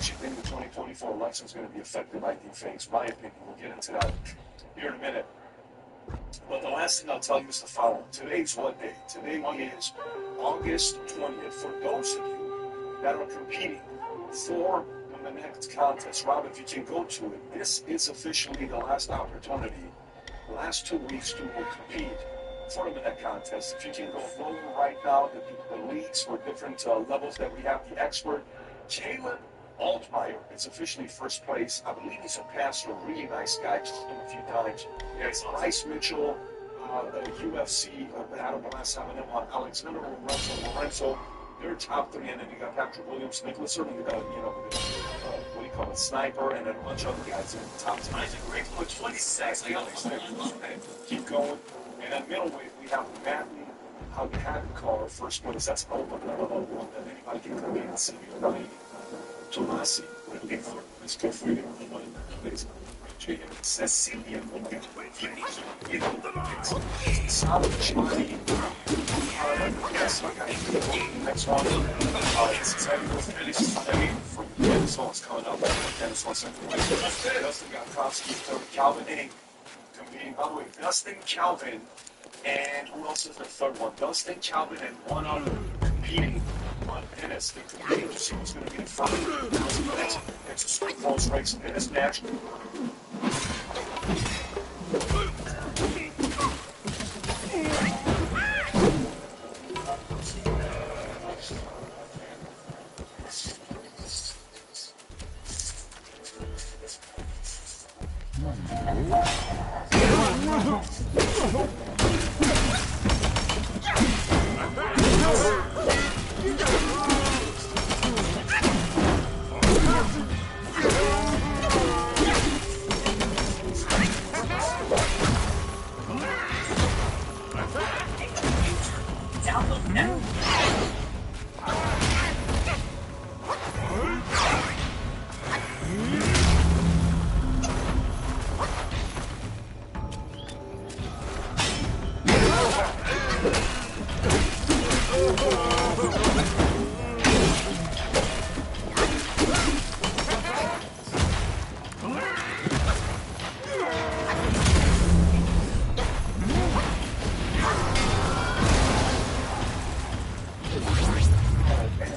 actually think the 2024 election is going to be affected by deepfakes. My opinion. We'll get into that here in a minute. But the last thing I'll tell you is the following. Today's what day? Today is August 20th. For those of you that are competing for the next contest, Rob, if you can go to it, this is officially the last opportunity, the last 2 weeks to compete for the next contest. If you can go over right now, the leagues for different levels that we have, the expert, Jalen Altmaier is officially first place. I believe he's a passer, a really nice guy, just him a few times. There's Bryce Mitchell, the UFC, Adam Blasam, and then Alexander Lorenzo. They're top three, and then you got Patrick Williams, Nicholas Irving, what do you call it, sniper, and then a bunch of other guys in the top 10. Great for 26. Keep going. And then middleweight, we have Matthew Hagakar, first place. That's an open level one that anybody can come in and see. Tomasi, let's go for you. Cecilia, solid Chimani. Next one. It's heavy from Dennis Hall's coming up. Dennis Hall second place. Dustin Gatkowski, third. Calvin A. competing. By the way, Dustin, Calvin, and who else is the third one? Dustin, Calvin, and one other competing. Dennis, they're competing to see who's going to be in front of them. It's a close race. Dennis match.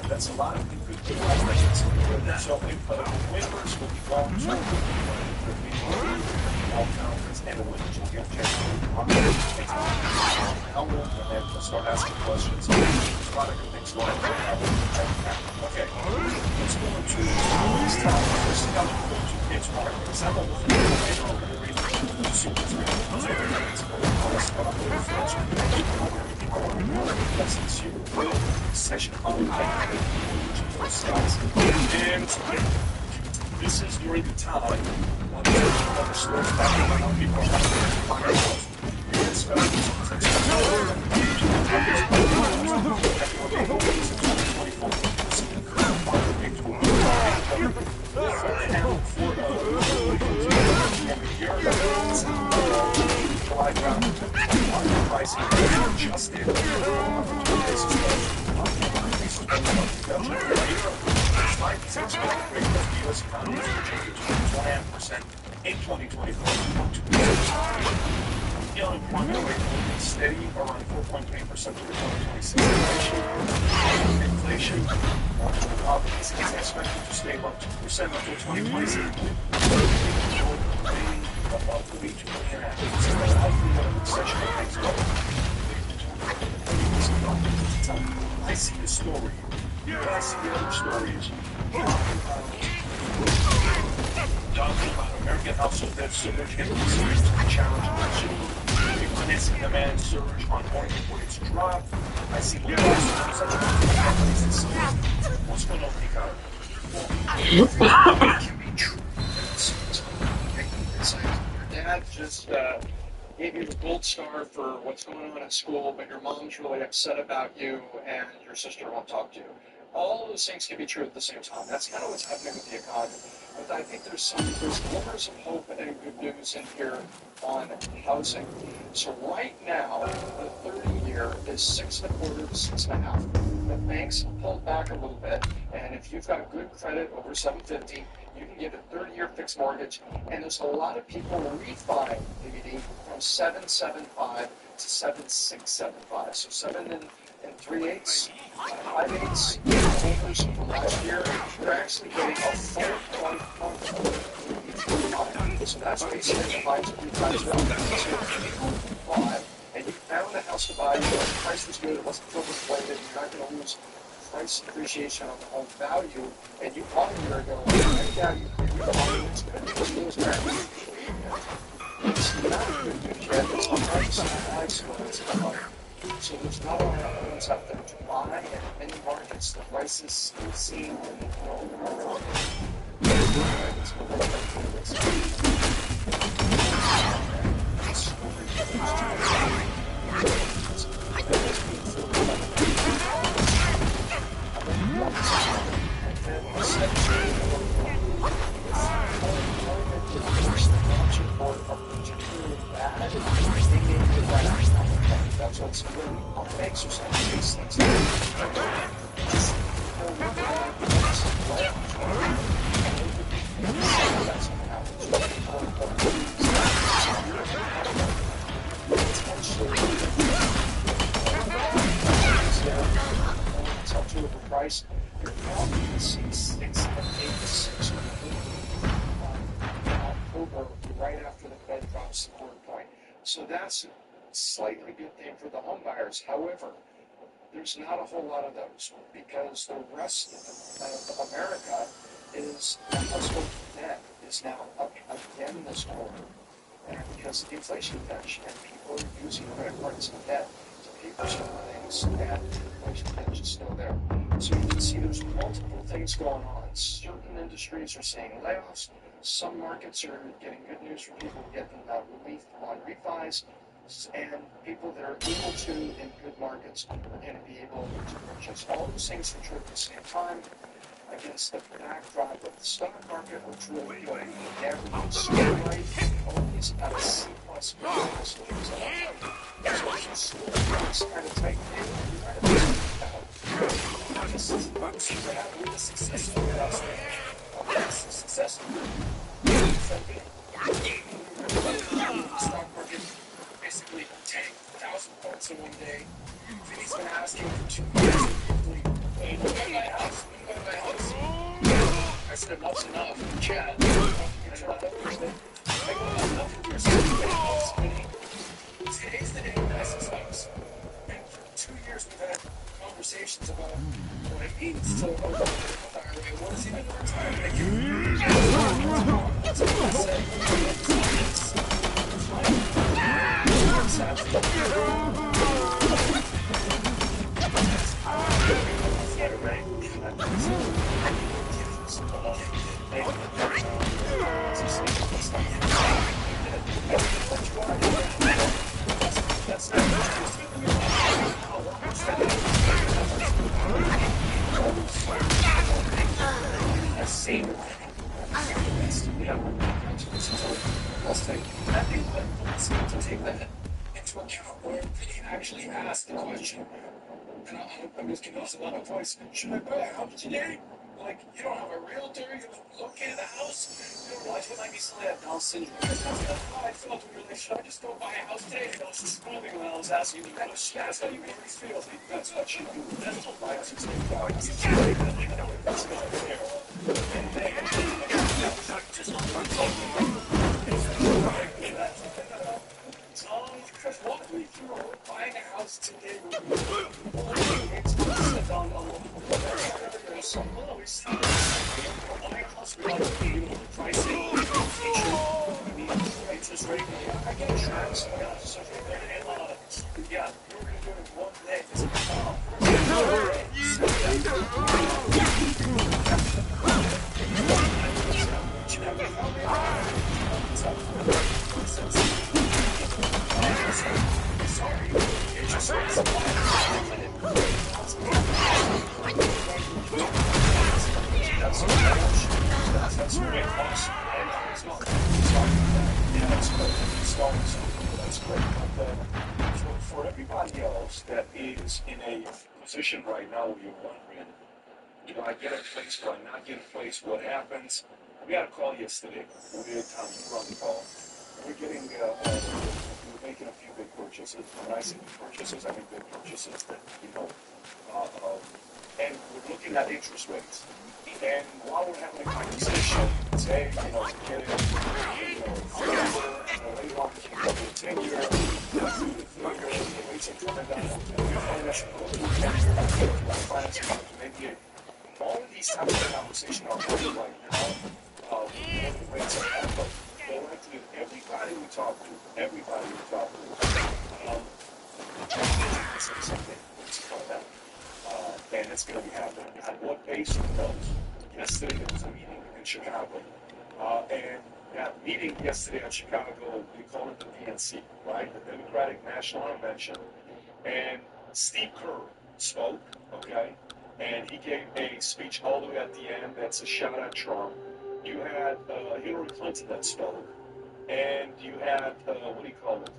That's a lot of good people. So winners will be going to all conference and the winners will get help them and then we'll start asking questions. There's a lot of good things going on. Okay, let's go into this time. First thing I'm going to go to is more example. Session and this is during the time when the slows back and people in 2024. The unemployment rate will be steady around 4.3% for 2026 inflation. Is expected to stay above 2% until 2026. Above the region I see the story. I see the other stories. Talking about American household debt surge and challenging financing demand surge on mortgage rates drop. I see what's going on, Nico? It can be true. Your dad just gave you the gold star for what's going on at school, but your mom's really upset about you and your sister won't talk to you. all those things can be true at the same time. That's kind of what's happening with the economy. But I think there's glimmers of hope and good news in here on housing. So right now, the 30-year is 6.25 to 6.5. The banks have pulled back a little bit, and if you've got good credit over 750, you can get a 30-year fixed mortgage. And there's a lot of people refining DVD from 7.75 to 7.675. So 7 and 3/8, 5/8 holders from last year. You're actually getting a full point of so that's basically the buy to refinance and you found a house to buy, the price was good, it wasn't overplayed, you're not going to lose price appreciation on the home value, and you bought a year ago, right now you bought it, it's good news, it's not good news yet, it's a price so there's not a lot of homes out there to buy, and in many markets, the prices still seem that's what's really makes or something these things. Price, you're probably going to see 6 and 8 to 6 in October, right after the Fed drops the quarter point. So that's a slightly good thing for the home buyers. However, there's not a whole lot of those because the rest of America is the household debt is now up again this quarter. And because of the inflation pinch and people are using credit cards and debt to pay for certain things, and the inflation pinch is still there. So you can see there's multiple things going on. Certain industries are seeing layoffs. Some markets are getting good news for people getting relief on refis. And people that are able to, in good markets, are going to be able to purchase. All those things are true at the same time against the backdrop of the stock market, which really going everyone's right. Always at a C plus minus. So it's kind of tight. This is what the successful stock market basically tanked 1,000 points in one day. He's been asking for 2 years quickly, when do I buy a house? When do I buy a house? I said enough's enough. Chat. Today's the day of nicest house. And for 2 years we've had conversations about what it means to retire. What is even retirement? That's what I say. Take that into account where they actually ask the question. And I'm just giving us a lot of advice. Should I buy a house today? Like, you don't have a realtor, you don't look at a house, you don't realize what might be selling at Down syndrome. Because that's how I felt really. Should I just go buy a house today? And I was describing when I was asking you, that's how you make these feels. That's what you do. That's what my house is like. That's not there. And then, just walk me through buying a house today. It's sit down a little bit. So always buying a house without pricing, interest rate. I get insurance. I got such a good handle. Yeah, we're going to do it one day. Sorry, it's just right now where you're wondering, you know, I get a place, do I not get a place, what happens? We had a call yesterday. We did, Tom, you were on the call. We're getting, we're making a few big purchases. When I say big purchases, I mean big purchases that, you know, and we're looking at interest rates. And while we're having a conversation, say, you know, get it, you know, forever, and later on, you can get 10 year, 2 to 3 years, the rates are coming down, and we're financing, 10 year, financing, maybe all of these types of conversations are happening right now. The rates are up, but directly everybody we talk to, say something. It's called that. And it's going to be happening. At what pace? Who knows? Yesterday there was a meeting in Chicago. And that meeting yesterday in Chicago, we call it the DNC, right? The Democratic National Convention. And Steve Kerr spoke, okay? And he gave a speech all the way at the end that's a shot at Trump. You had Hillary Clinton that spoke. And you had, what do you call it?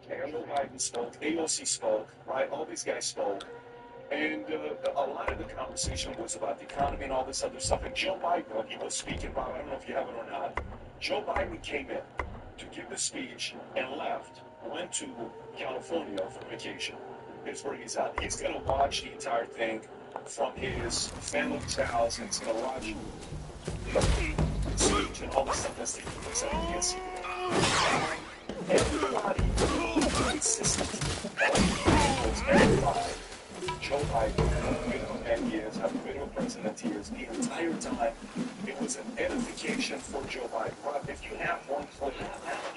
Joe Biden spoke, AOC spoke, right? All these guys spoke. And a lot of the conversation was about the economy and all this other stuff. And Joe Biden, when he was speaking about, I don't know if you have it or not, Joe Biden came in to give the speech and left, went to California for vacation. Is where he's at. He's going to watch the entire thing from his family's house, and he's going to watch the speech and all the stuff that's taking place. I can't see it. Everybody consistently, everybody, Joe Biden, and he is, how great of a president he is, the entire time, it was an edification for Joe Biden. Rob, if you have one clip,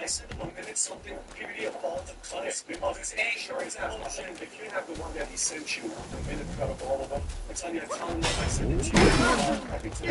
I said 1 minute something, period, of all the clips, of his insurance application, if you have the one that he sent you, the minute cut of all of them, I tell you, I tell him that I sent it to you, I can tell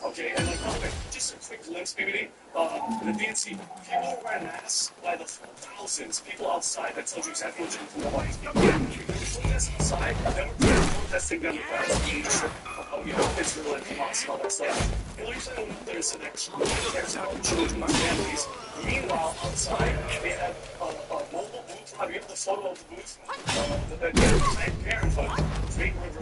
Okay, and like, just a quick glimpse, maybe, the DNC, people wearing masks by the thousands, people outside, that tells you exactly what's going on. Nobody's being protest outside, Democrats protesting Democrats, you know, Israel and Hamas and all that stuff. Hillary Clinton, there's an extra, cares about children and families. Meanwhile, outside, they had a mobile booth. Have you have the photo of the booth? The Planned Parenthood, Great River,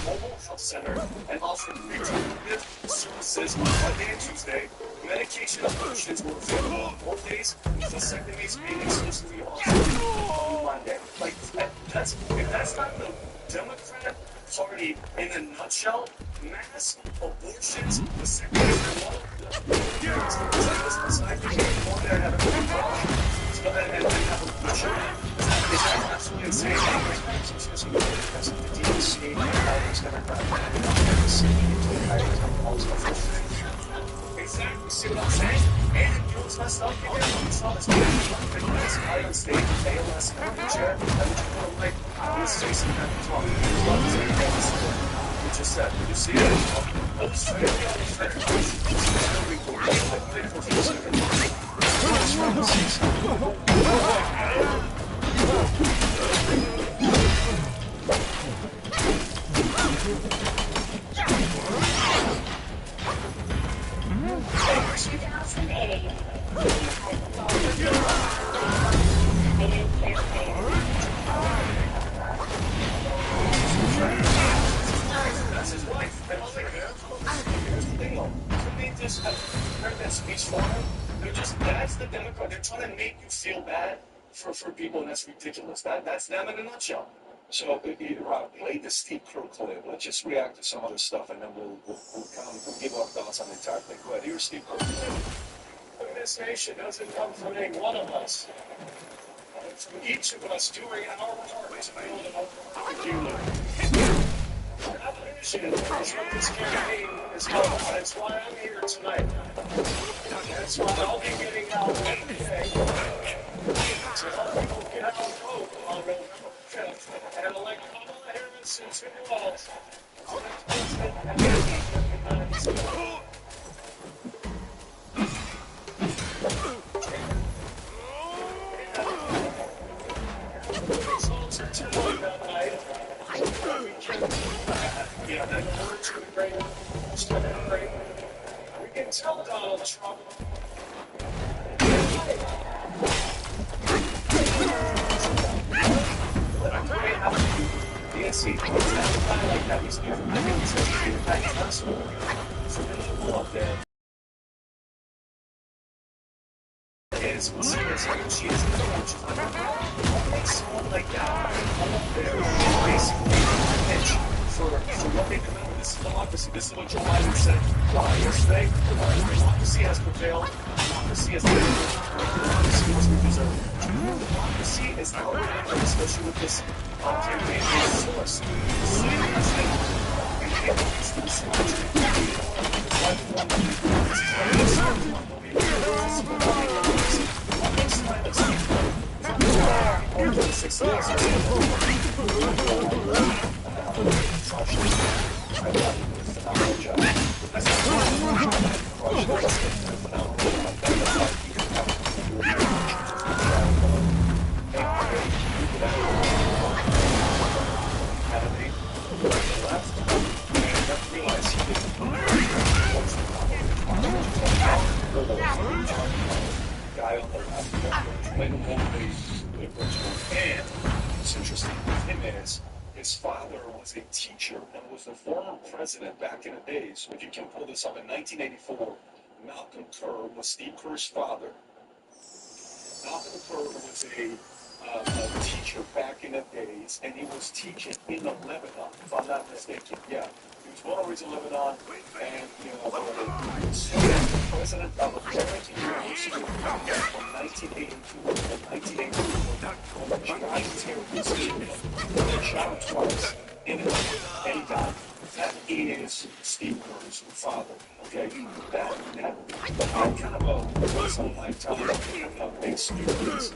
mobile center and offered preventive services on Monday and Tuesday. Medication abortions were available on both days, with vasectomies being exclusively offered on Monday. Like, if that's not the Democrat Party in a nutshell, mass abortions, vasectomies, and all of and have a abortion. Is that absolutely insane? Exactly, see what I'm saying? And you know what's messed up? You saw this guy on stage with ALS in a chair, and I'm like, I'm gonna say something that's wrong. You just said, did you see it? I was trying to be on the fair. That's his wife. And I was like, here's the thing though. They just have heard that speech for him. That's the Democrat. They're trying to make you feel bad for people, and that's ridiculous. That's them in a nutshell. So, Rob, play the Steve Kerr clip. Let's just react to some other stuff, and then we'll give our thoughts on the entire thing. Go ahead. Here's Steve Kerr. This nation doesn't come from any one of us. From each of us doing our part to build an overall revolution is what this campaign is about. That's why I'm here tonight. That's why I'll be getting out today to help people get out and vote on November 5th and elect Kamala Harris and Tim Walz to the president and the United States. Yeah, that words are great. We can tell Donald Trump. Yes, he's a guy like that. He's different. I mean, he's a guy that's not so people up there. Is she is the coach. What makes someone like that up there basically pitch for what they come in with? This is democracy. This is what Joe Biden said yesterday. Democracy has prevailed. Democracy has prevailed. Democracy is preserved. Democracy is our enemy, especially with this campaign source. And what's interesting with him is his father was a teacher and was the former president back in the days. If you can pull this up, in 1984, Malcolm Kerr was Steve Kerr's father. Malcolm Kerr was a teacher back in the days, and he was teaching in Lebanon, if I'm not mistaken. Yeah, he was born originally in Lebanon, and was president of the American University from 1982 to 1982. Shot twice in it, and he died. That is Steve Kerr's father. Okay, that kind of a once in a lifetime experience.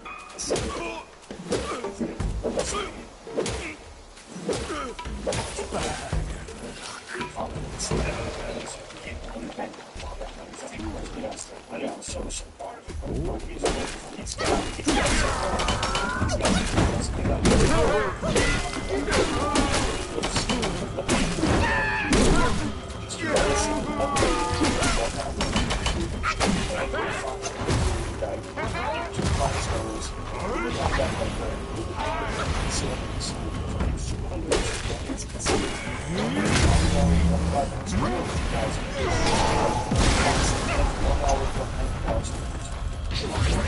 minutes, 2,000 views. 1 hour for 9,000 views.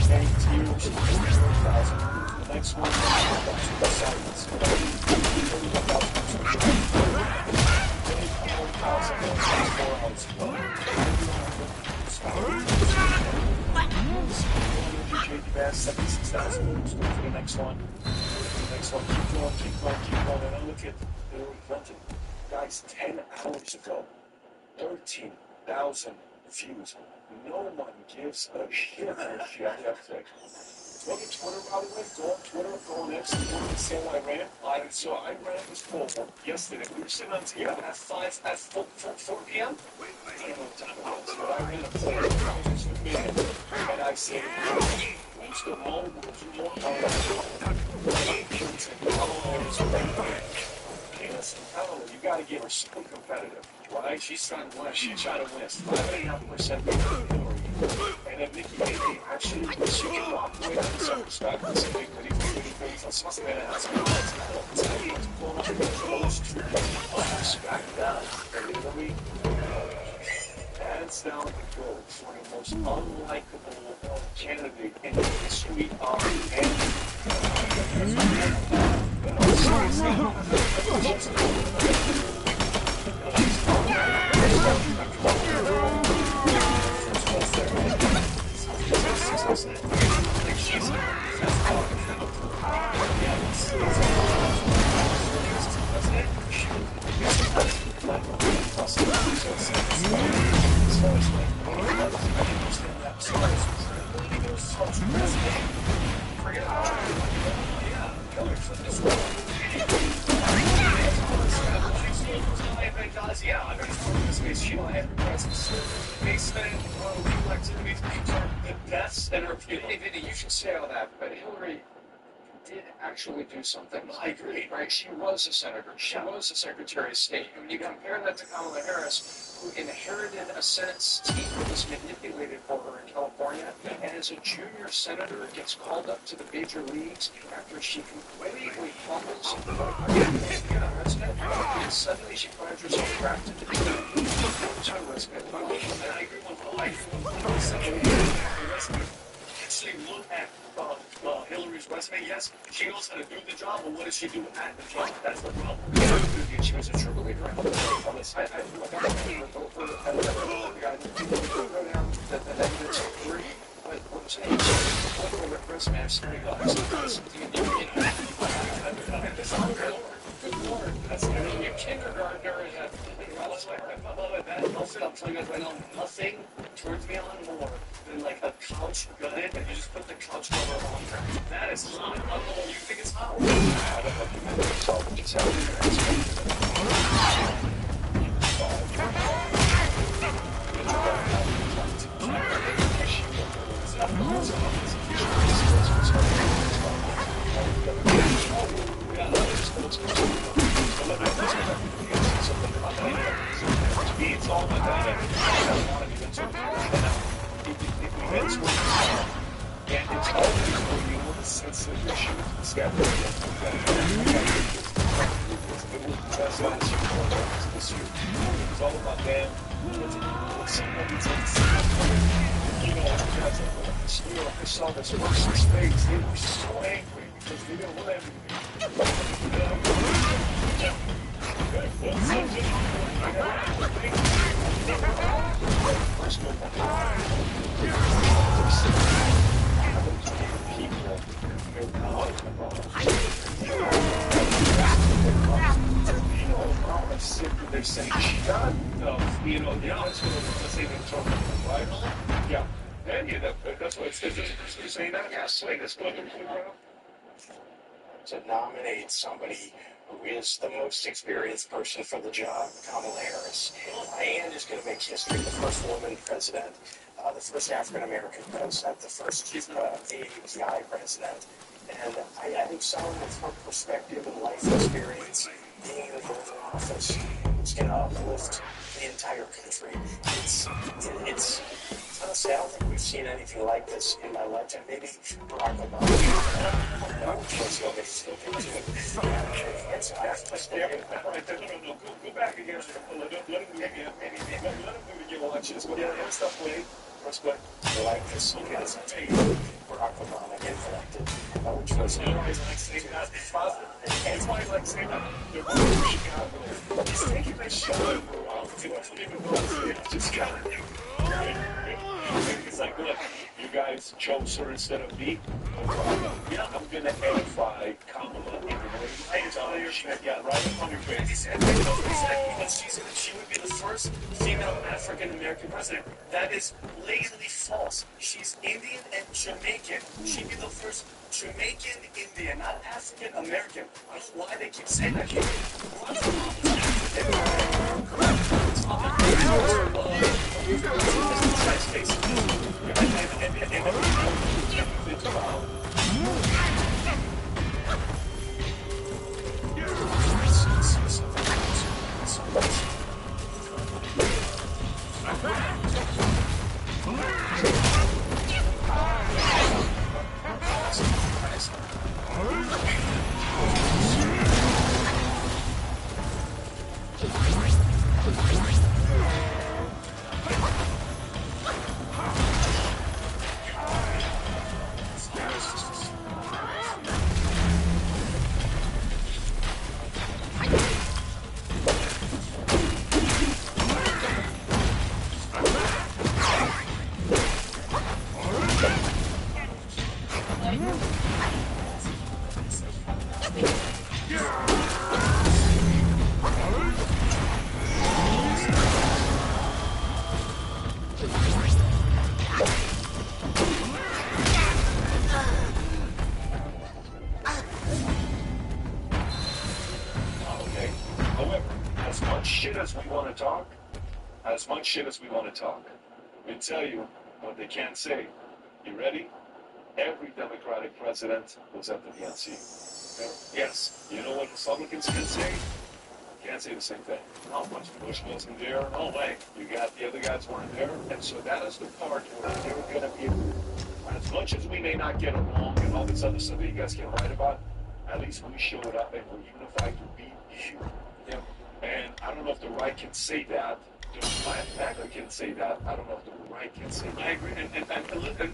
8 years, 4,000 views. The next one, 2 seconds, 31,000 views. 4,000 views. 76,000 views. Go to the next one. Next one, keep going, keep going, keep going. And I look at Hillary Clinton. Guys, 10 hours ago, 13,000 views. No one gives a shit for shit. Go to Twitter, by the way. Go on Twitter, go on X. You want to say what I ran? So I ran this poll yesterday. We were sitting on TV at 4 p.m. I don't know what time it was, but I ran a poll. And I said, who's the more Kamala, you got to give her super competitive, right? She's trying to win. She's trying to win. 5.5% Hillary. And then Nikki Haley, actually, she can walk away on some respect. That's a big something that has to be respect that. Hillary, hands down the goal for the most unlikable candidate in the history of you should say all that, but Hillary did actually do something. I agree, right? She was a senator. She was a Secretary of State. When you compare that to Kamala Harris, who inherited a Senate seat that was manipulated for her in California, and as a junior senator gets called up to the major leagues after she completely fumbles and suddenly she finds herself drafted to be and I agree with actually look at Hillary's resume. Yes, she knows how to do the job, but what does she do at the job? That's the problem. She was a true leader. I go down the negatives of 3. But what I'm saying is, resume, I've studied good Lord, that's going to be a kindergartner and I'm telling you guys right now, nothing turns me on more than like a couch gun and you just put the couch cover on there. That is hot. You think it's hot? I don't know if you meant yourself, just have it's all my data. I don't want to even talk about it. And it's always when you want to sensitive issue. It's all about them. I saw this person's face. They were so angry because they didn't want everything. They're saying shut up, that's what let's even talk about, right? Yeah. And that's what it's you're saying that? Yeah, say this to nominate somebody who is the most experienced person for the job, Kamala Harris. And is going to make history, the first woman president, the first African-American president, the first API president. And I think someone with her perspective and life experience being in the Oval Office is going to uplift the entire country. It's not a say, I don't think we've seen anything like this in my lifetime. Maybe Barack Obama. Go back again. Let him do it again. Let him do it again. Watch this. Yeah, stop playing. Let's play. Like this. Okay, let's take Barack Obama get elected. Which was always like saying that. It's positive. It's why I like saying that. They're going to Chicago. He's taking that shot for a while. He wasn't even going to say it. Just got it. It's like, look, you guys chose her instead of me. Yeah, I'm going to edify Kamala in the way. Yeah, right on your face. She would be the first female African American president. That is blatantly false. She's Indian and Jamaican. She'd be the first Jamaican Indian, not African American. I don't know why they keep saying that. As much shit as we want to talk, we tell you what they can't say. You ready? Every Democratic president was at the DNC. Yes. You know what Republicans can say? Can't say the same thing. How much Bush wasn't there? No way. You got the other guys weren't there. And so that is the part where they're going to be, as much as we may not get along and all this other stuff that you guys can write about, at least we showed up and we're unified to beat you. Yeah. And I don't know if the right can say that. MAGA can say that. I don't know if the right can say that. I agree. And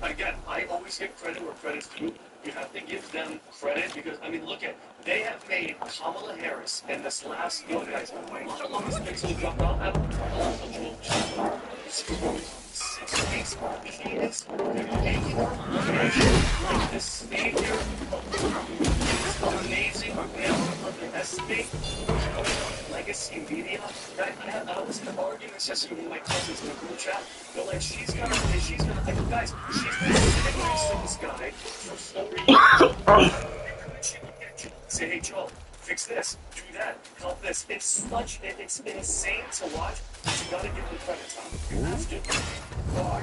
again, I always give credit where credit's due. You have to give them credit because, I mean, look at, they have made Kamala Harris in this last, guys, how long has it been since we dropped out? I don't know. 6 weeks. She is making her the savior of this amazing male of the estate. Legacy media, right? I was in arguments yesterday with my cousins in the group chat. They're like, she's gonna, guys, she's been sitting next to this guy for 4 years. Say, hey, Joe, fix this, do that, help this. It's insane to watch, but you gotta give the credit time. You have to. Oh,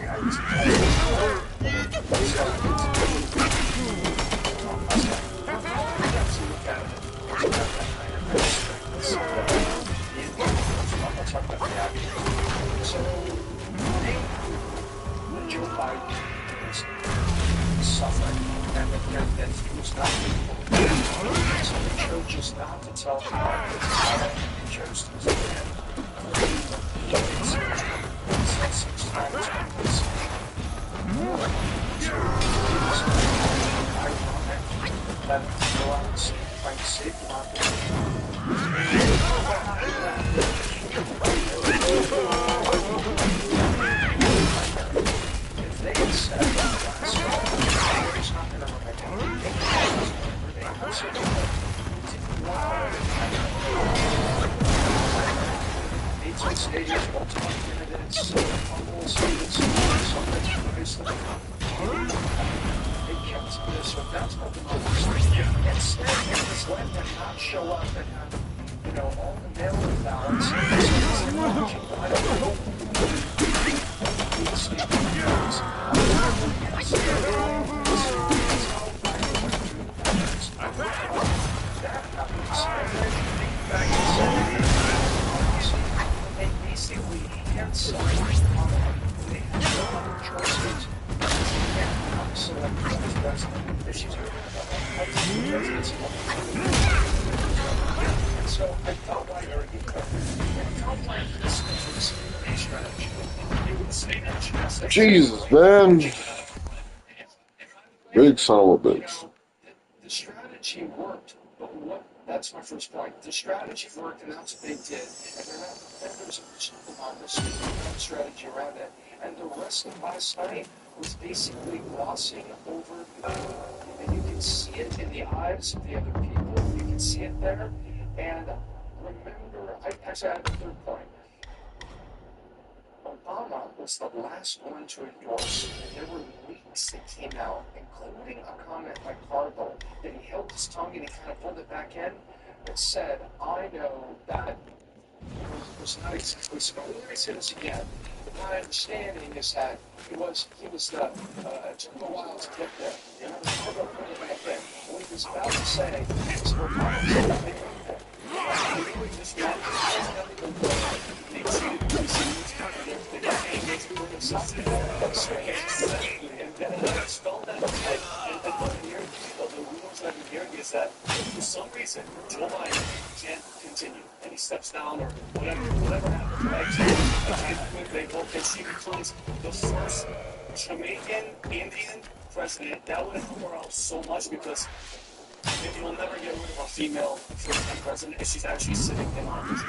talk about the action. So, Joe Biden is suffering, and he was not so they chose just not to tell the markets how they chose to do it. Said 6 times it's ironic that go out and say, trying to save the market. If they had said that, it's not going to affect anything. Eight stadiums, multiple candidates, almost they kept this, but that's what the most. Instead, they just let them not show up and have, all the mail-in ballots. I don't know. That happens. They basically canceled. They had no other choice. Jesus, man. Big son of a bitch. The strategy worked, but that's my first point. The strategy worked, and that's what they did. And they're not defenders of the democracy, they have a strategy around it. And the rest of last night was basically glossing over the good. And you can see it in the eyes of the other people. You can see it there. And remember, I have a third point. Obama was the last one to endorse. There were leaks that came out, including a comment by Cargill, that he held his tongue and he kind of pulled it back in, that said, I know that was not exactly so. Let me say this again. My understanding is that he was it took him a while to get there. You know, Cargill pulled it back in. What he was about to say was Obama was not making it. He really just got they treated presidents kind of they got angles we were in something and then I spelled that and what I'm hearing the rumors that I'm hearing is that for some reason Joe Biden can't continue and he steps down or whatever happened right they both can see becomes the first Jamaican Indian president. That would help her out so much because maybe we'll never get rid of a female first-time president if she's actually sitting in office.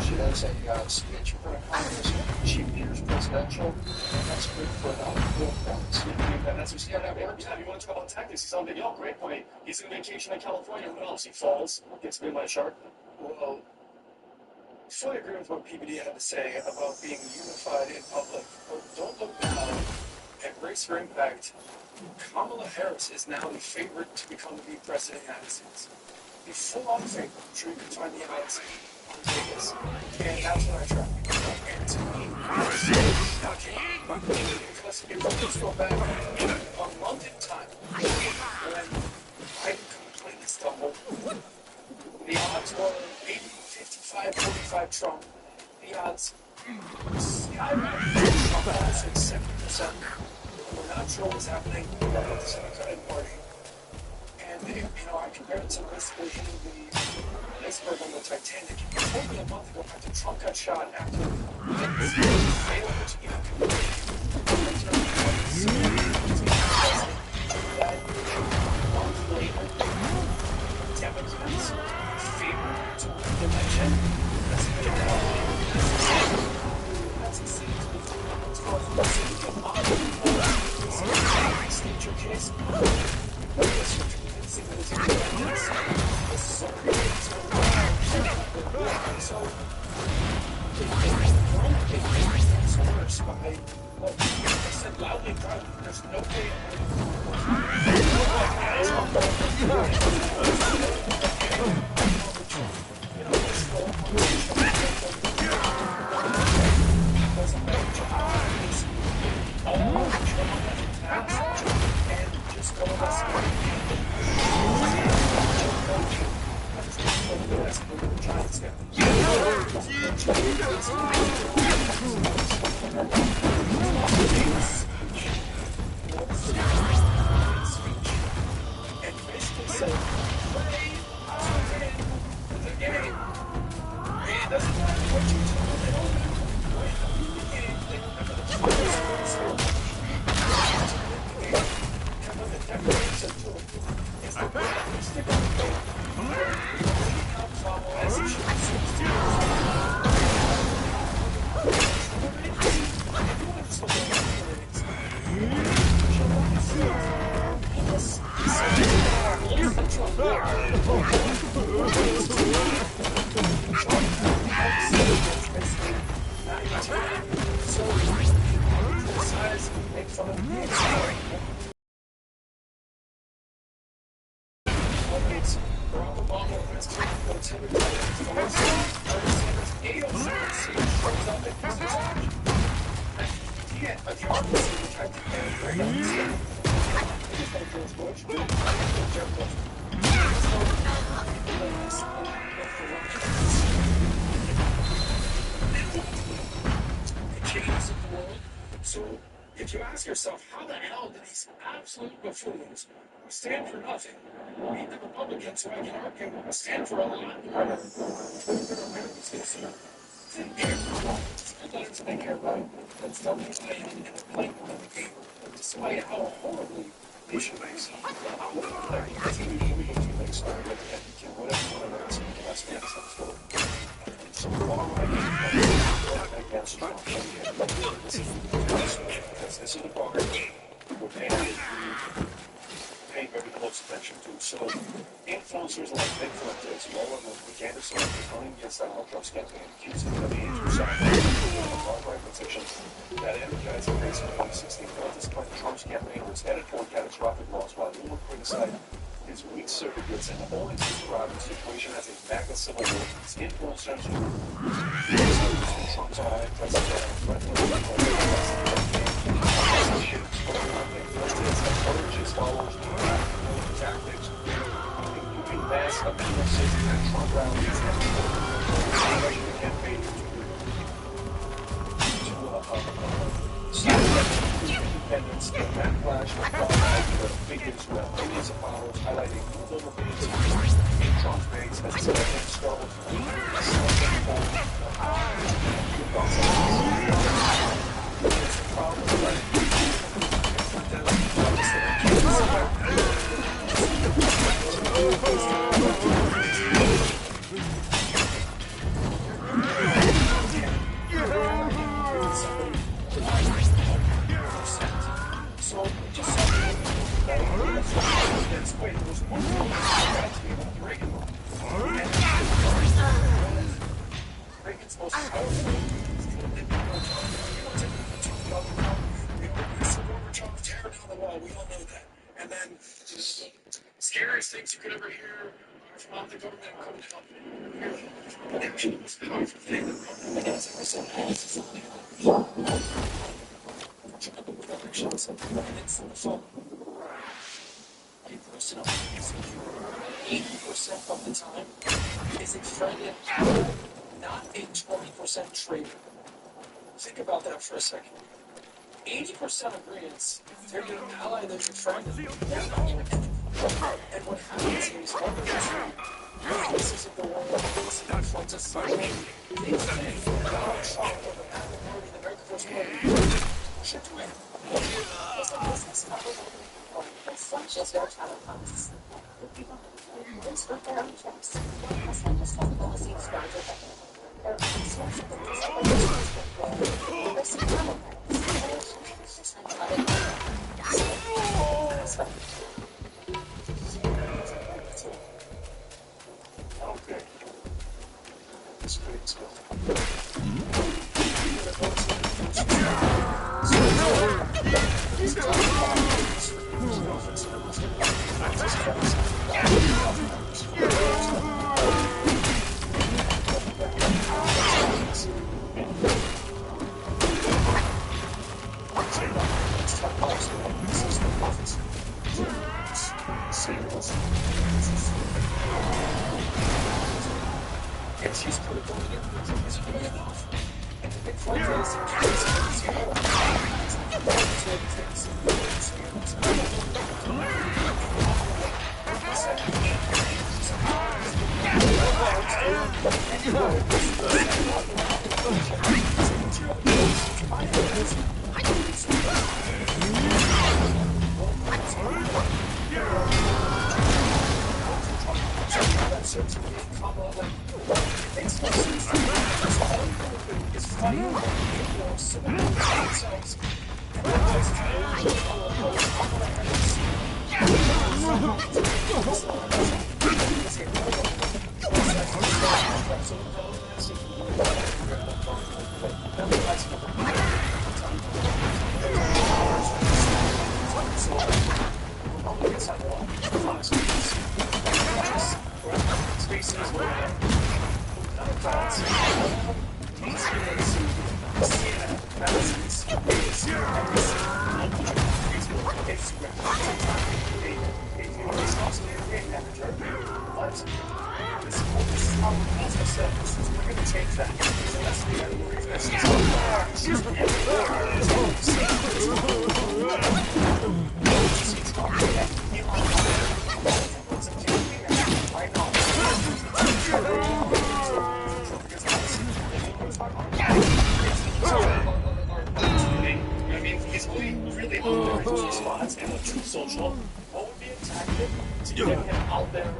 She does a speech in front of Congress. She appears presidential, and that's good for the that's what you want to talk about tactics. He sounds like, yo, great point. He's on vacation in California. What else? He falls, gets bit by a shark. Well, I fully agree with what PBD had to say about being unified in public. But don't look down at Race for Impact. Kamala Harris is now the favorite to become the new president of the United States. The full-on favorite. I'm sure you can find the odds on Vegas. And that's what I track. And to me, because if you just go back a month in time, when I completely stumbled, the odds were 80, 55, 45 Trump. The odds skyrocketed Trump almost like 70%. We're not sure what's happening with the Democratic Party. And, I compared it to basically hitting the iceberg on the Titanic. Over a month ago, after Trump got shot, after he failed to get that month later, Democrats favored to win the election. That's a city state your case. Loudly proud, there's no way. absolute buffoons who stand for nothing. Lead the Republicans who I can argue stand for a lot more than Americans consider. They care about it. They care about it. That's WIN and they're playing the game despite how horribly they should make some. TV, we can make some. Whatever you want to ask me, that's the answer. So far, against Trump. Because this is the part we're paying very close attention to. So influencers like Big Fuentes, all of them, the candidates are running against Donald Trump's campaign, accusing him of anti-Semitic petition that advocates against 2016 Fuentes claimed Trump's campaign was headed toward catastrophic loss while they were criticized his weak surrogates and only described the situation as a MAGA civil war. His influencers who Trump's eye, President, encourages followers to tactics, including mass appearances at Trump rallies and the campaign to independence, the backlash of figures who have millions of followers highlighting new vulnerabilities in Trump's base as the campaign struggled So just wait, there was one more Reagan. Reagan's most powerful. Tear down the wall. We all know that. And then just scariest things you could ever hear from the government couldn't help it. But actually, the most powerful thing that the government has ever said is elections, and it's the phone. 80% of the time is a friend and ally, not a 20% traitor. Think about that for a second. 80% agreements, they're your ally, they're your friend, they're not your enemy. And what happens is, this isn't the one that is in front of society. They think Donald Trump or the Patriot Party, the American First Party, should do it. It's not just their telecoms. It's for their own trips. It's not just policy exposure. They're resources that this person Okay. It's great skill. Yes, he's put it on the it's really enough. And the big point is, I mean, he's only really out there in two spots and with True Social. What would be a tactic to get him out there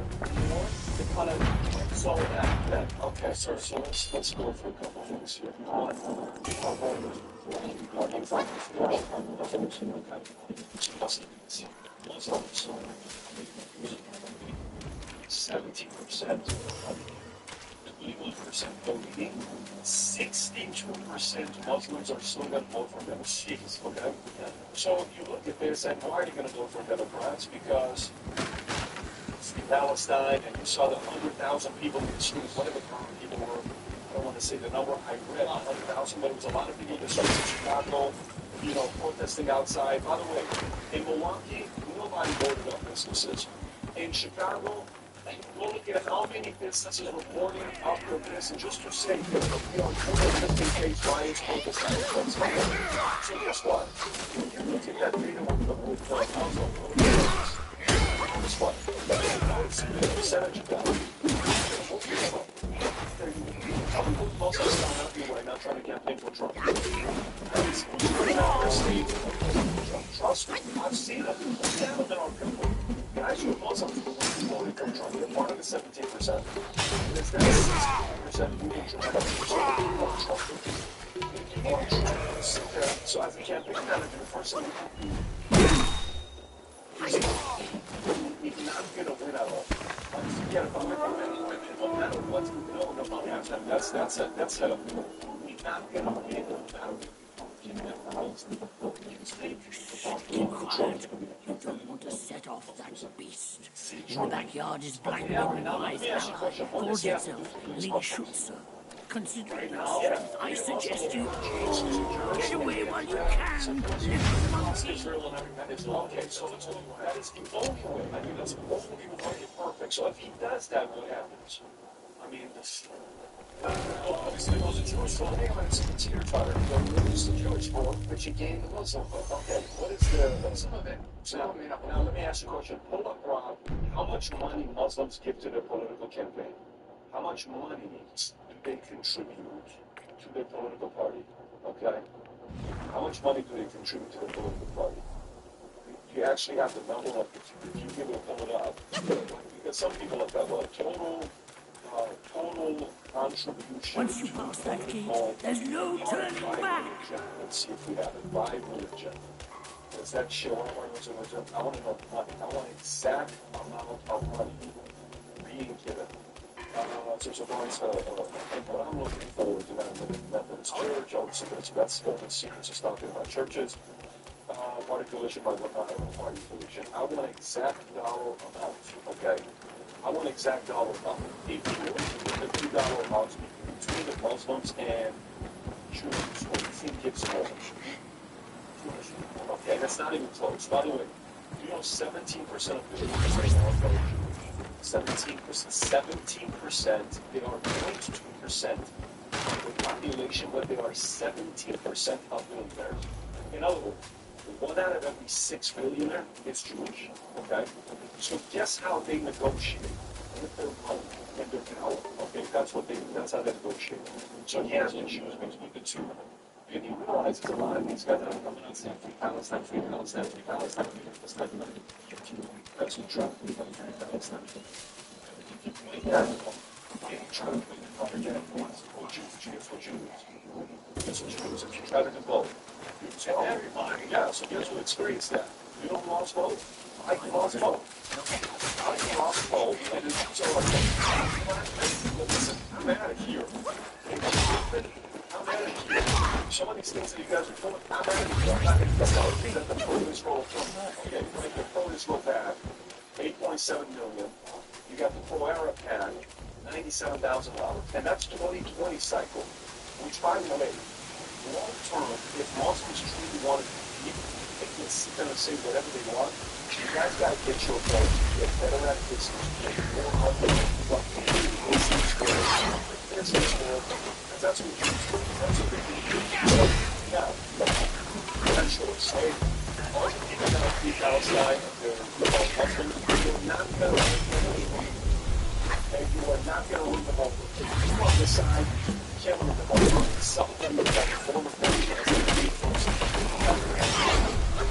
more to kind of solve that? Okay, so let's go through a couple of things here. One, Muslims, 17%, 21% voting, 62% Muslims are still going to vote for Democrats. Okay, so you look at this, and why are you going to vote for Democrats? Because in Palestine, and you saw the 100,000 people in the streets, whatever people were. I don't want to say the number. I read 100,000, but it was a lot of people in the streets of Chicago, protesting outside. By the way, in Milwaukee, nobody voted on businesses. In Chicago, go look at how many businesses reporting up for this, and just to say, just in case riots, protests, so guess what? When you look at that data with the household votes, guess what? It's a percentage of that. Most of us don't have people right now trying to campaign for Trump. Trust me, I've seen it. Down in our people. Guys who are Muslims voting for Trump, they're part of the 17%. There's that 16% who think Trump. So as a campaign manager, first thing he's not going to win at all. Forget about it. No matter what, that's a, he's not going to win. Keep quiet. You don't want to set off that beast. In the backyard is black and wise ally. Called yourself Lee Schutzer. Considering your strength, I suggest you push away while you can. Lift the monkey. Okay, so that is the only way. I mean, that's the only way perfect. So if he does that, what happens? I mean, this. Obviously, it was a Jewish vote. Hey, it's a teeter-totter. You lose the Jewish vote, but you gain the Muslim vote. Okay, what's some of it? So now let me ask you a question. Pull up, Rob. How much money Muslims give to their political campaign? How much money do they contribute to their political party? Okay? How much money do they contribute to their political party? You actually have the number of, if you give it, pull it up. Because some people have got, well, total contribution. Once you pass that gate, there's no turning back. Let's see if we have it. By religion. Does that show what religion? I want to know money. I want exact amount of money being given. So what I'm looking forward to that in the Methodist Church, obviously that's open secrets, just talking about churches. Party affiliation by party affiliation. I want an exact dollar amount, okay? I want an exact dollar amount. If you look at the $2 amounts between the Muslims and Jews, what do you think gives more? Okay, that's not even close. By the way, 17% of the 17%, they are 0.2% of the population, but they are 17% of millionaires. In other words, 1 out of every 6 billionaire is Jewish. Okay? So guess how they negotiate with their money and their power. Okay, that's how they negotiate. So he has to choose between the two. And he realizes a lot of these guys that are coming out saying free Palestine, free Palestine, free Palestine, free Palestine. That's what Trump is doing, free Palestine. If you make that, and you try to put it up again, for Jews. That's what Jews, if you try to do both. And everybody, yeah, so guess who experienced that? You know who lost both? I lost both. I lost both, and it's so like, listen, I'm out of here. I'm out of here. Some of these things that you guys are doing, I'm out of here. I'm not going to let the produce roll from, okay, make the produce roll back, 8.7 million. You got the Pro-Arab pack, $97,000, and that's 2020 cycle, which, by the way, long term, if Muslims truly want to compete, they can sit there and say whatever they want. You guys got to get your vote, get better at business, get more money, but business world, because that's what you do. That's what they do. Yeah, that's what it's saying. All the people that are free Palestine, not going to win them over. If you on this side, you can't win them over. Something that the former coach has to be first.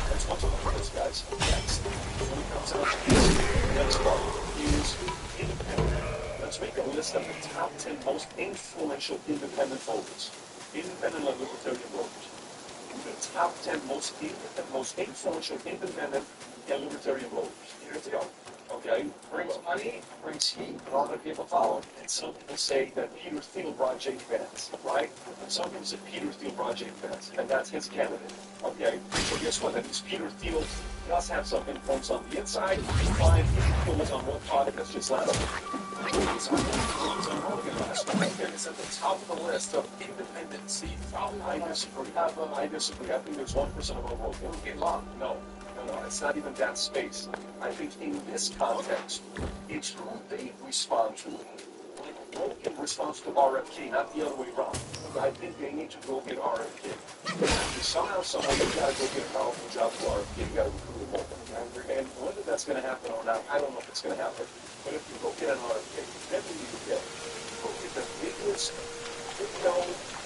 That's what's on this, guys. Next, when it comes out to this, next part is independent. Let's make a list of the top 10 most influential independent voters. Independent and libertarian voters. The top 10 most influential independent and libertarian voters. Here's the go. Okay? Brings money, brings heat, and all the people follow him. And some people say that Peter Thiel brought Jake Vance, right? Some people say Peter Thiel brought Jake Vance, and that's his candidate. Okay? So guess what? That means Peter Thiel does have some influence on the inside. Fine, Peter Thiel was on one product that's just last week. It's at the top of the list of independents. I disagree. I disagree. I think there's 1% of our vote. It'll get long. No, it's not even that space. I think in this context, it's who they respond to. Like Logan responds to RFK, not the other way around. I think they need to go get RFK. Somehow, you gotta go get a powerful job for RFK. You gotta recruit him over. And whether that's gonna happen or not, I don't know if it's gonna happen. But if you go get an RFK, then you get the biggest,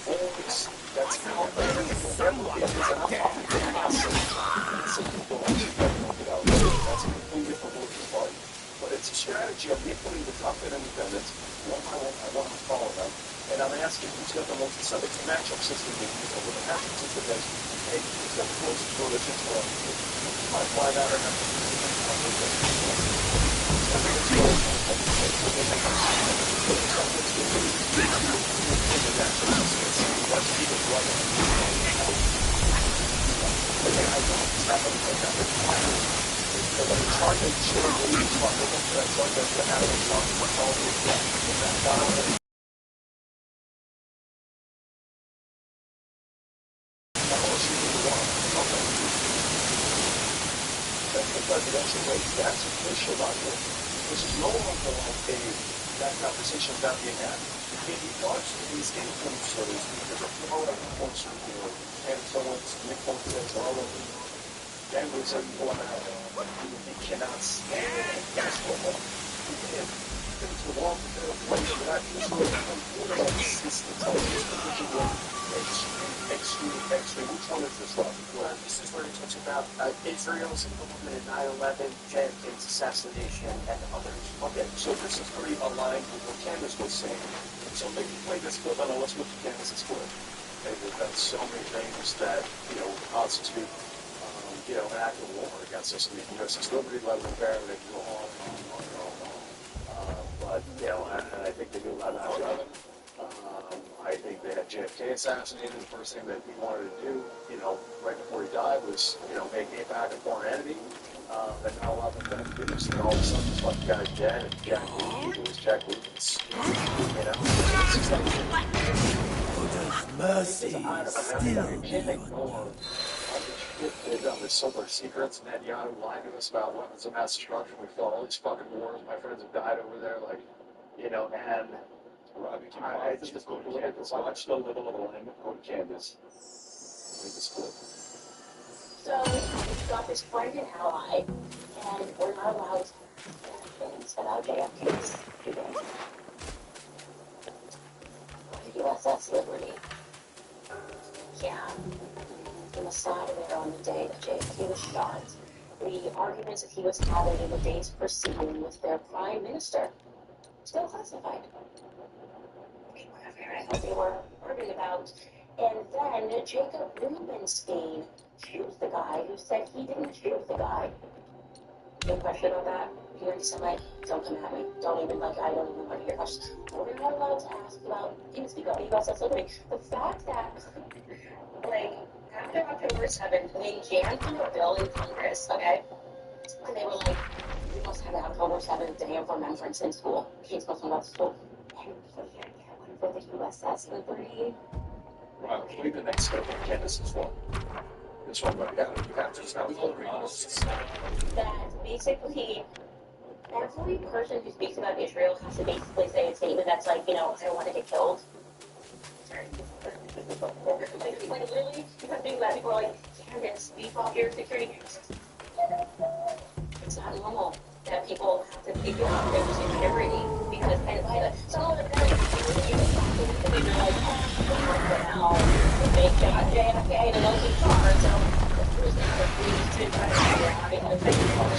voice that's out there. That's a completely different political party. But it's a strategy of me putting the top 10 independents one by one. I want to follow them. And I'm asking who's got the most subject to matchup system. Because with the matchup system is, hey, who's got the closest religion to our why not or not? It's hard to show the that's like the animal talk with all the the presidential race, that's official document. This is no longer like that conversation is not being had. In regards to these influencers, because of all that influencer here, and someone's Nick says all of them, gamblers are going out. He cannot stand basketball. He can't get to the wall to get a place for that. This is the television extreme. Which one is this one? Well, this is where he talks about Israel's involvement in 9/11, JFK's assassination, and others. Okay, so this is very aligned with what Candace was saying. So maybe play this clip. I know let's go to Candace's clip. They've done so many things that, constitute, an act of war against us. I mean, it's liberty, love, and fair, they can go on and on and on and on. But, and I think they do 9/11. I think they had JFK assassinated. The first thing that he wanted to do, right before he died was, make a back and forth enemy. And now 11 then finished, and all of a sudden this fucking guy's dead, and Jack Ruby was Jack Ruby's, it's just like, Mercy they've done this so much secrets, and Netanyahu lied to us about weapons of mass destruction. We fought all these fucking wars. My friends have died over there, and I just look at this. Watch the level of alignment. Go to Candace. Read this clip. So we've got this friend and ally, and we're not allowed to have things without JFK's. The USS Liberty. Yeah. The Messiah there on the day that JFK was shot. The arguments that he was having in the days preceding with their prime minister. Still classified. Whatever I thought they were arguing about. And then Jacob Rubenstein choose the guy who said he didn't choose the guy. No question on that. If you're anti-Semite, don't come at me. I don't even want to hear questions. We're not allowed to ask about, you can speak about the USS Liberty. The fact that, after October 7th, when Jan put a bill in Congress, okay, and they were like, we must have an October 7th Day of Remembrance in school. Kids must go to school. And we can't get one for the USS Liberty. Well, read the next clip of Candace's one. This one right now. You have to just have that basically every person who speaks about Israel has to basically say a statement that's like, I don't want to get killed. Literally, because being that people are like, Candace, beef off your security. It's not normal. have people to figure out their security because kind of by the some of the very they know like how they got JFK to go too far, so there's other groups to try to figure out how to figure out.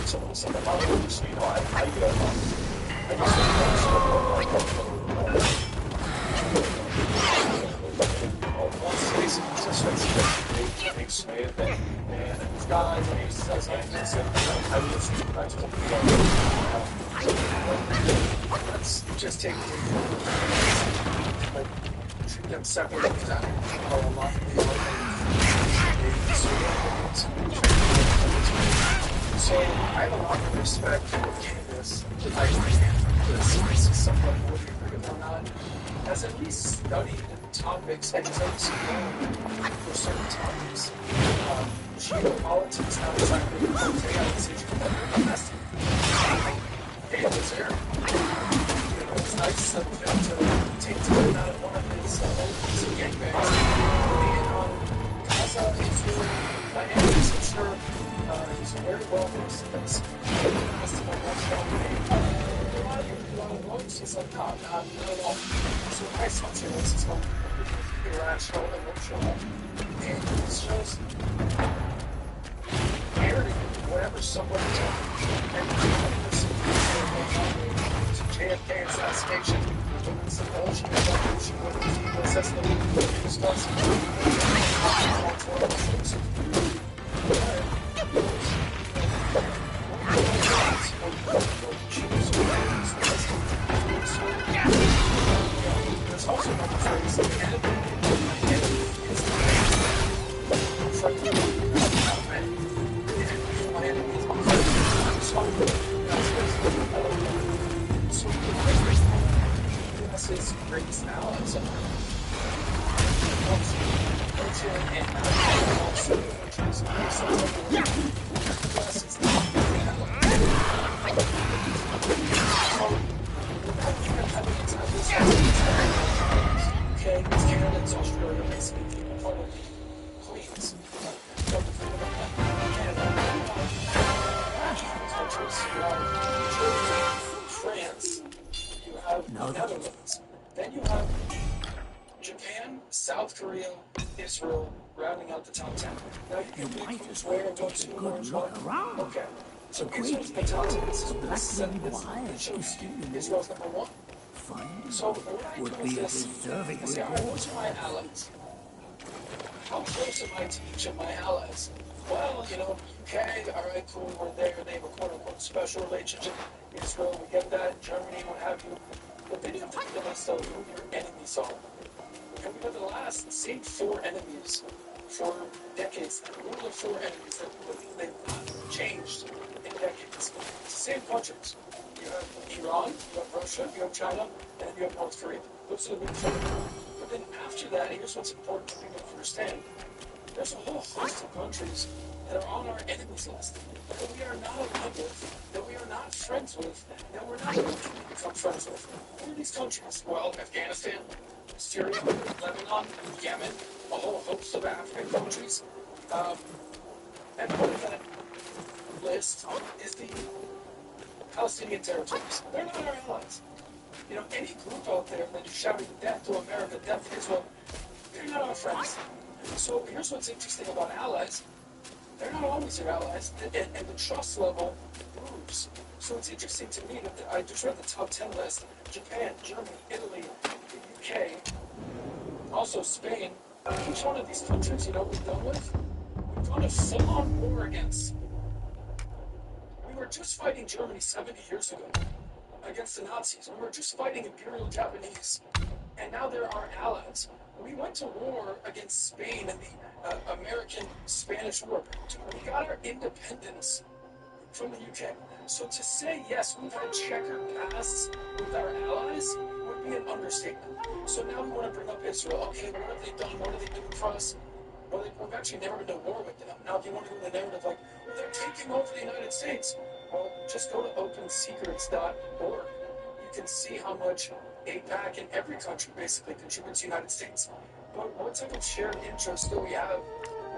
Some of the stuff about it, so, you know, I just let's just take like treat them separately because I don't know a lot of people. So I have a lot of respect for this. This is somewhat whether you agree with or not, has at least studied topics and has at least known for certain topics. Geopolitics, not exactly what they have to say, but that's it was there. It was nice of him to take time out of one of his old gangbangs and on Gaza, Israel, dynamics, I'm sure he's very well versed in this. He's like, no, not at all. So my assumption is it's going to be irrational, emotional, and it shows parroting whatever somebody told JFK assassination, it's some bullshit about she wouldn't be assassinated, there's also another phrase, the enemy is his greatest allies and okay, it's Canada, it's Australia, basically part of the Queens. France, you have the Netherlands, then you have Japan, South Korea, Israel, rounding out the top 10. Now you can pick who's where and what's who and what. Okay. So Israel's the top 10. This Israel's number one. So what I do is this. I say, all right, what's my allies? How close am I to each of my allies? Well, you know, UK, all right, cool, we're there. They have a quote-unquote special relationship. Israel, we get that. Germany, what have you. But then you have to make the list of who your enemies are. And we have the last same four enemies for decades. Who are the four enemies that they've not changed in decades? It's the same countries. You have Iran, you have Russia, you have China, and you have North Korea. Those are the big four. But then after that, here's what's important for people to understand. There's a whole host of countries that are on our enemies list that we are not aligned with, that we are not friends with, that we're not looking to become friends with. Who are these countries? Well, Afghanistan, Syria, Lebanon, Yemen, a whole host of African countries. And part of that list is the Palestinian territories. They're not our allies. You know, any group out there that is shouting death to America, death to Israel, they're not our friends. So here's what's interesting about allies. They're not always your allies, and the trust level moves. So it's interesting to me that I just read the top 10 list. Japan, Germany, Italy, the UK, also Spain. Each one of these countries, you know what we've done with? We've gone to full-on war against. We were just fighting Germany 70 years ago against the Nazis. We were just fighting Imperial Japanese, and now they're our allies. We went to war against Spain in the American-Spanish War. We got our independence from the UK. So to say, yes, we've had checkered pasts with our allies would be an understatement. So now we want to bring up Israel. Okay, what have they done? What are they doing for us? Well, we've actually never been to war with them. Now, if you want to go to the narrative like, well, they're taking over the United States, well, just go to opensecrets.org. You can see how much APAC and every country basically contributes to the United States. But what type of shared interests do we have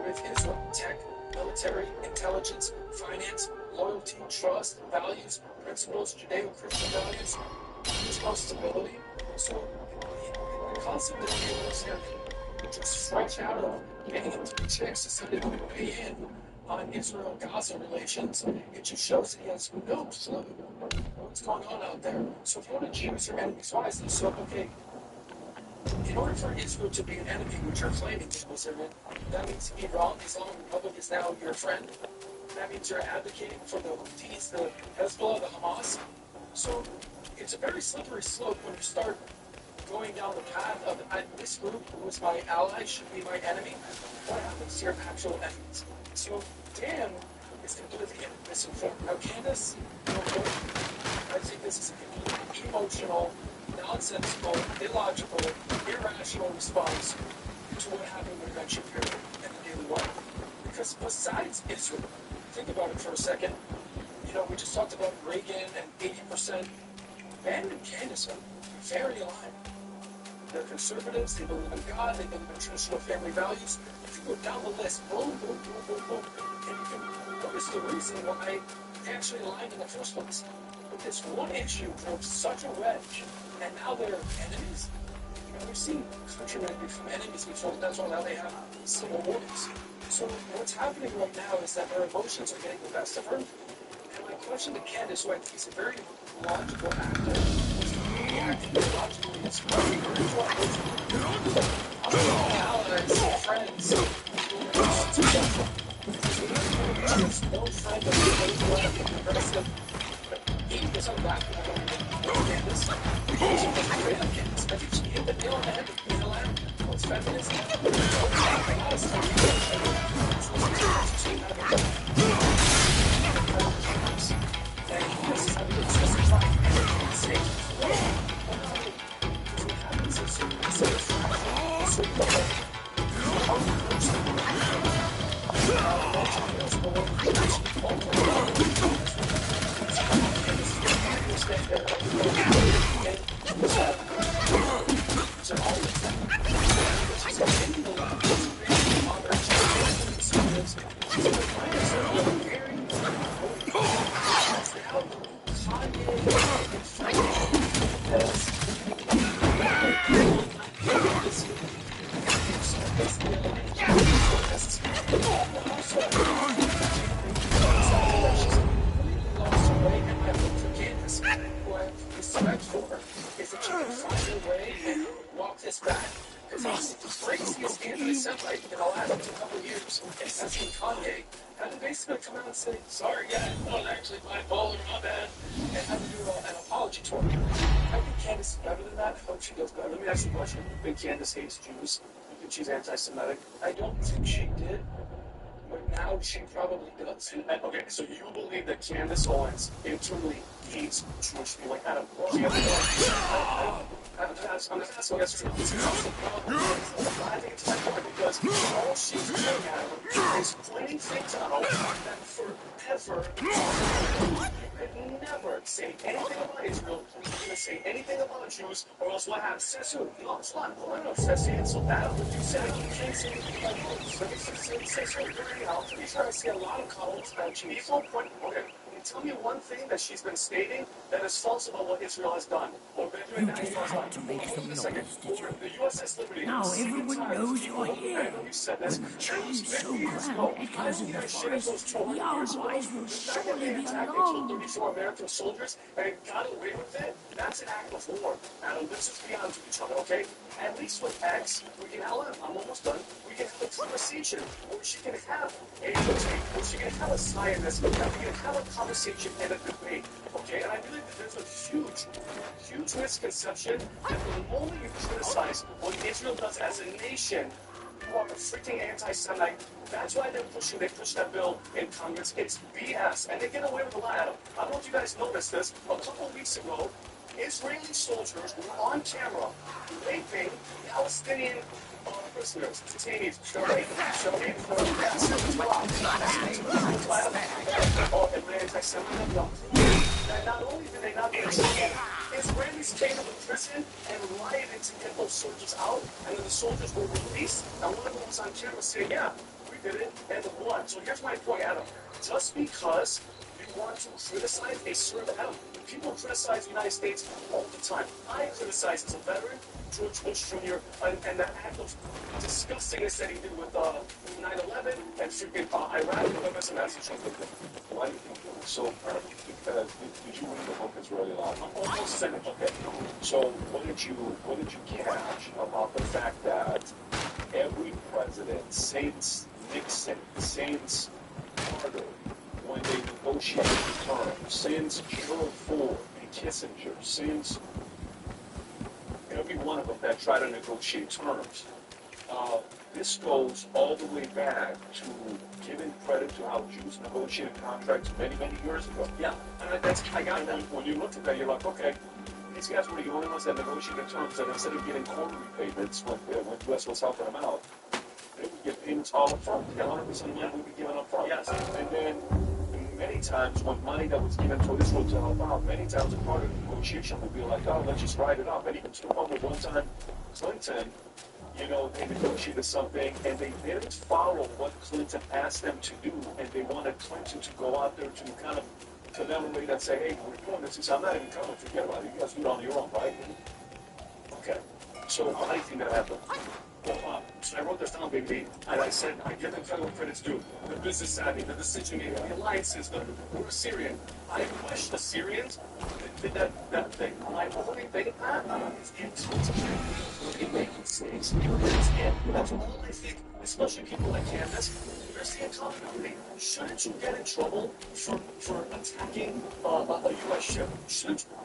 with Israel? Tech, military, intelligence, finance. loyalty, trust, values, principles, Judeo-Christian values, responsibility. So the concept that he was here just fresh out of getting him 3 chicks decided to weigh in on Israel-Gaza relations. It just shows that he has no clue what's going on out there. So if you want to choose your enemies wisely, so okay, in order for Israel to be an enemy, which you're claiming it was that means Iran, the Islamic Republic, is now your friend. That means you're advocating for the Houthis, the Hezbollah, the Hamas. So it's a very slippery slope when you start going down the path of this group who is my ally should be my enemy. What happens to your actual enemies? So Dan is completely misinformed. Now Candace, I think this is a completely emotional, nonsensical, illogical, irrational response to what happened with Ben Shapiro and the Daily Wire. Because besides Israel, think about it for a second. You know, we just talked about Reagan and 80%. Ben and Candace are very aligned. They're conservatives, they believe in God, they believe in traditional family values. If you go down the list, boom, boom, boom, boom, boom, and you can notice the reason why they actually aligned in the first place. But this one issue drove such a wedge, and now they're enemies. You know, we've seen countrymen become enemies before, that's why now they have civil wars. So what's happening right now is that their emotions are getting the best of her. And my question to Candace, who I think is a very logical actor, was to really act logically and smartly. I'm not allies, friends, there's no friend of the progressive. 80% black people don't Candace. She was great on Candace. I think she hit the nail on the head with being a land. What's feminism? Come out and say, sorry, yeah, well, actually, bipolar, my bad, and have to do an apology to her. I think Candace is better than that. I hope she does better. Let me ask you a question. You think Candace hates Jews? You think she's anti-Semitic? I don't think she did, but now she probably does. Okay, so you believe that Candace Owens internally hates Jewish people? Like, Adam, she has I'm not asking that's true. I think it's my point because all she's doing at is pointing things out that forever could never say anything about Israel, could say anything about Jews, or else what happens? Says who? No, it's not. I know. Says he so bad. You said you can't say anything about Jews. Says so dirty out. To be sure, I see a lot of comments about Jews. People point, okay. Tell me one thing that she's been stating that is false about what Israel has done. Or You just had to make some noise, did you? The USS Liberty. Now everyone knows you're here. When the chime so grand echoes in the forest, the outcries will surely be unknown. 34 American soldiers and got away with it. That's an act of war. Now let's just be honest with each other, okay? At least with X, we can have I'm almost done. We can have a conversation where she can have a debate, where she can have a scientist, and we can have a conversation and a debate, okay? And I believe that there's a huge misconception that the moment you criticize what Israel does as a nation, you are a freaking anti-Semite. That's why they push that bill in Congress. It's BS, and they get away with a lot. I don't know if you guys noticed this. A couple of weeks ago, Israeli soldiers were on camera raping Palestinian prisoners, detainees, showing photographs. And not only did they not get arrested, Israelis came to the prison and rioted to get those soldiers out, and then the soldiers were released, and one of them was on camera saying, yeah, we did it, and the blood. So here's my point, Adam. Just because you want to criticize a certain hell. People criticize the United States all the time. I criticize as a veteran George Bush Jr. And the act of disgustingness that he did with 9/11 and freaking Iraq. That's a massive something. Why do you think it was so perfect? Because did you read the book Israeli Life? Almost said it. Okay. So what did you catch about the fact that every president since Nixon, since Carter, when they negotiated the terms, since Gerald Ford and Kissinger, since every one of them that tried to negotiate terms, this goes all the way back to giving credit to how Jews negotiated contracts many, many years ago. Yeah, and I got that. When you look at that, you're like, okay, these guys were the only ones that negotiated terms, and instead of getting quarterly payments when the US was helping them out, they would get payments all up front. 100% of money would be given up front. Yes. And then many times when money that was given to Israel to help out, many times a part of the negotiation would be like, oh, let's just write it up. And even to the point where one time Clinton, they negotiated something and they didn't follow what Clinton asked them to do, and they wanted Clinton to go out there to kind of commemorate and say, hey, we're doing this. He said, I'm not even coming, forget about it. You guys do it on your own, right? Okay. So how do you think that happened? Well, so I wrote this down, baby, and I said, I give them federal credits due. The business savvy, the decision making, the alliances, we're Syrian. I wish the Syrians did that thing. My only thing is in making states. That's all I think, especially people like Candace. They're seeing accountability. Shouldn't you get in trouble for attacking a U.S. ship? Shouldn't you?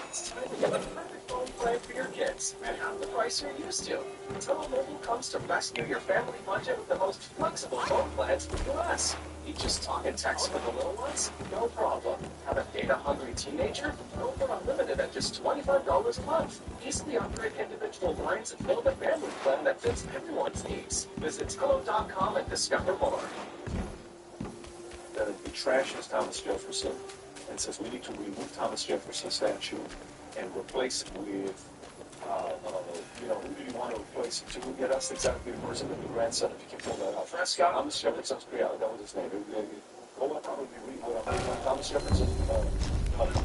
It's time to get a perfect phone plan for your kids at half the price you're used to. Mobile comes to rescue your family budget with the most flexible phone plans in the U.S. You just talk and text with the little ones? No problem. Have a data-hungry teenager? Go for unlimited at just $25 a month. Easily upgrade individual lines and build a family plan that fits everyone's needs. Visit Tello.com and discover more. That it trashes Thomas Jefferson and says we need to remove Thomas Jefferson's statue and replace it with, who do you want to replace it to? Yeah, that's exactly the person, the grandson, if you can pull that out. Prescott, Thomas Jefferson's, yeah, that was his name. Go on, probably read Thomas Jefferson,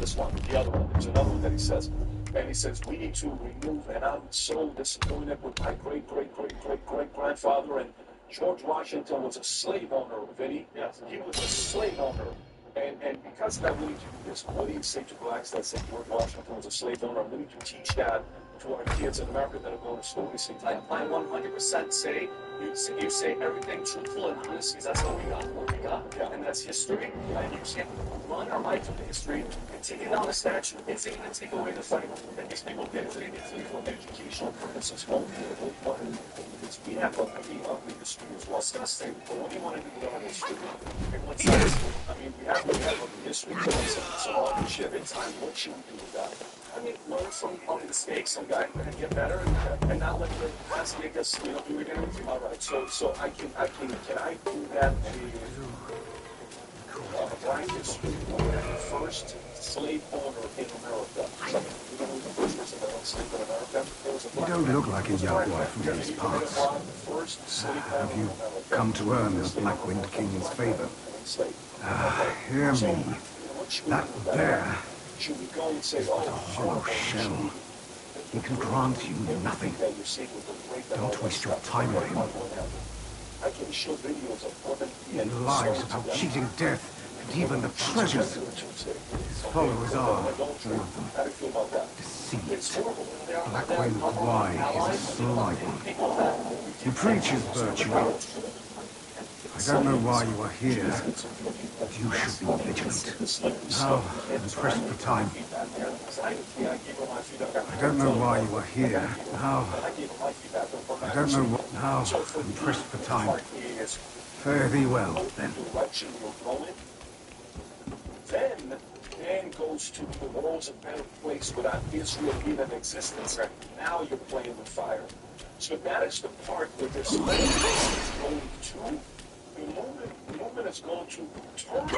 this one, the other one. There's another one that he says. And he says, we need to remove, and I'm so disappointed with my great-great-great-great-great-grandfather, and George Washington was a slave owner, Vinny. Yes, he was a slave owner. And because of that, we need to do this. What do you say to blacks that say George Washington was a slave owner? We need to teach that to our kids in America that are going to school. I 100% say you say everything truthful and honest because that's what we got, Yeah. And that's history. And you can't run our life through the history and take it down a statue. It's going to take away the fight that these people did for educational purposes. We have a pretty ugly history as well. Disgusting. But what do you want to do with our history? What's that? I mean, we have ugly history. So all this shit in time, what should we do with that? I mean, learn from all the mistakes and get better and not let the past make us, do it again. All right, so can I do that a black history of the first slave owner in America? You know who the first person that owned slave in America? There was a black You don't man. look like a young boy from these parts. The first slave owner Have you in America. come to earn the Black Wind King's favor? Slave. Hear So, me. what should we That do with that? bear, Should we go and say, a hollow shell. He can grant you nothing. Don't waste your time with him. I can show videos of women He lies about cheating death and even the treasures. His followers are, all of them, deceived. Blackwind Why is a sly one. He preaches virtue. I don't know why you are here, but you should be vigilant. Now, I'm pressed for time. I don't know why you are here. Now, I don't know what. Now, I'm pressed for time. Fare thee well, then. Then man goes to the world's a better place without Israel being in existence. Now you're playing with fire. So that is the part where this movement is going to. The movement is going to turn.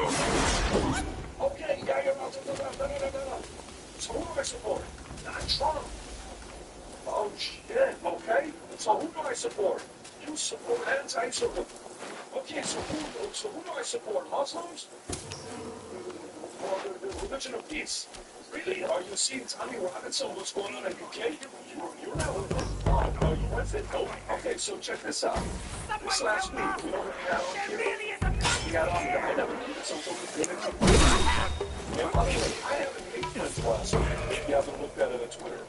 Okay, yeah, you're about to do that. No. So who do I support? Not Trump. Oh shit. Okay. So who do I support? You support anti-Trump. Okay. Okay, so who do I support? Muslims? Or the religion of peace? Really? Are you seeing Tommy Robinson? What's going on in the UK? You're not with it? Oh, are you with it? No. Okay, so check this out. This last week, you know what we had on here? We got on here. I never did this until we did it. And by the way, I haven't made friends last week. If you haven't looked at it on Twitter.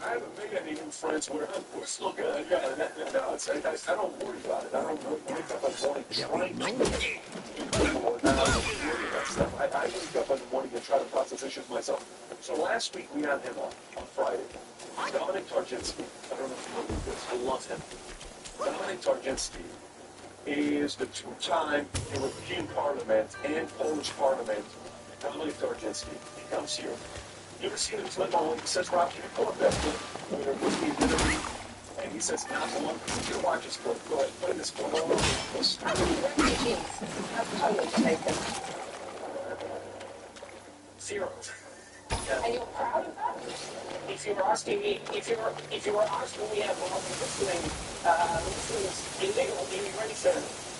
I haven't made any new friends. We're still good. Yeah, no, I don't worry about it. I don't wake up in the morning trying I wake up in the morning and try to process issues myself. So last week we had him on Friday. Dominic Tarzinski. I don't know if you know who this. I love him. Dominic Tarzinski is the two-time European Parliament and Polish Parliament. Dominic Tarzinski. He comes here. You ever seen him flip on? He says, Rob, can you pull up that clip where there's the interview? And he says, not one. You watch this clip. Go ahead. Play this clip. How many refugees have Poland taken? 0. And you're proud of that? If you were asking me, if you were asking me about Muslims illegal immigration,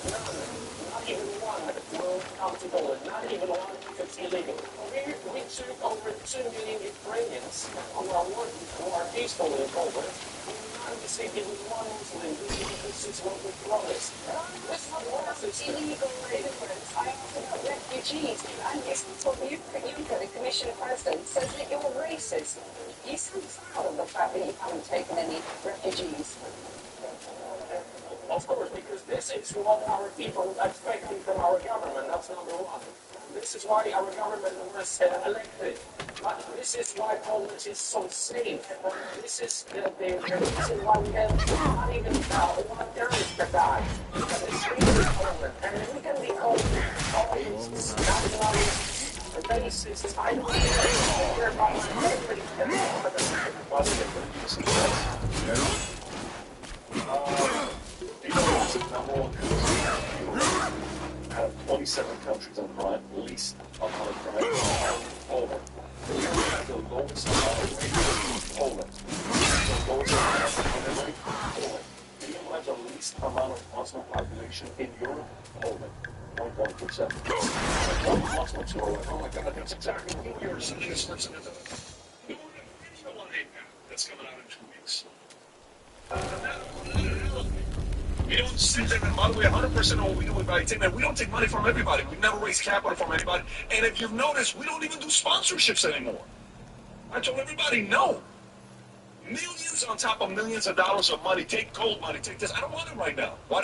none, not even one will come to Poland, not even one if it's illegal. We took over 2 million Ukrainians who are working, who are peaceful in Poland. We will not receive even one Muslim. This is what we promised. This is what Illegal immigrants. I asked about refugees. And Juncker, the Commission President, says that you're racist. You sound proud of the fact that you haven't taken any refugees. Of course, because this is what our people are expecting from our government. That's number one. This is why our government was elected. But this is why Poland is so safe. This is the reason why we have not even one terrorist attack. Because it's really Poland. And we can be called always nationalists, racists. I don't care about everybody. Out of 27 countries on crime, least amount of crime, Poland. We have the lowest amount of rape, Poland. The lowest amount of crime rate, Poland. We have the least amount of Muslim population in Europe, Poland. 1%. One Muslims who are like, oh my God, that's exactly what you're saying. Just listen to that. That's coming out in 2 weeks. We don't sit there and, by the way, 100% of what we do is by taking, we don't take money from everybody. We've never raised capital from anybody. And if you've noticed, we don't even do sponsorships anymore. I told everybody no. Millions on top of millions of dollars of money. Take cold money. Take this. I don't want it right now. Why do you